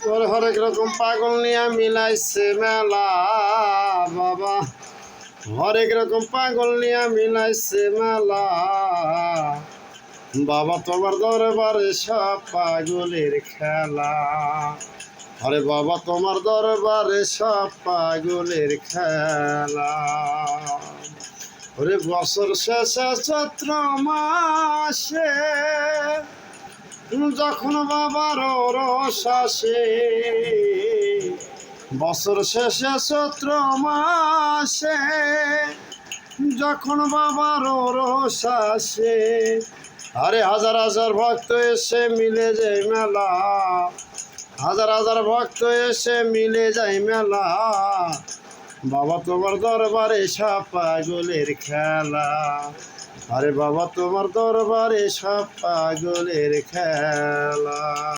তোর হরেক রকম পাগল নিয়ে মিলাইছে মেলা বাবা, হরেক রকম পাগল নিয়ে মিলাইছে মেলা বাবা, তোমার দরবারে সব পাগলের খেলা। আরে বাবা, তোমার দরবারে সব পাগলের খেলা। ওরে বছর শেষে চৈত্র মাসে যখন বাবার রস আসে, বছর শেষে চৈত্র মাসে যখন বাবার রস আসে, আরে হাজার হাজার ভক্ত এসে মিলে যায় মেলা, হাজার হাজার ভক্ত এসে মিলে যায় মেলা বাবা, তোমার দরবারে সব পাগলের খেলা। আরে বাবা, তোমার দরবারে সব পাগলের খেলা।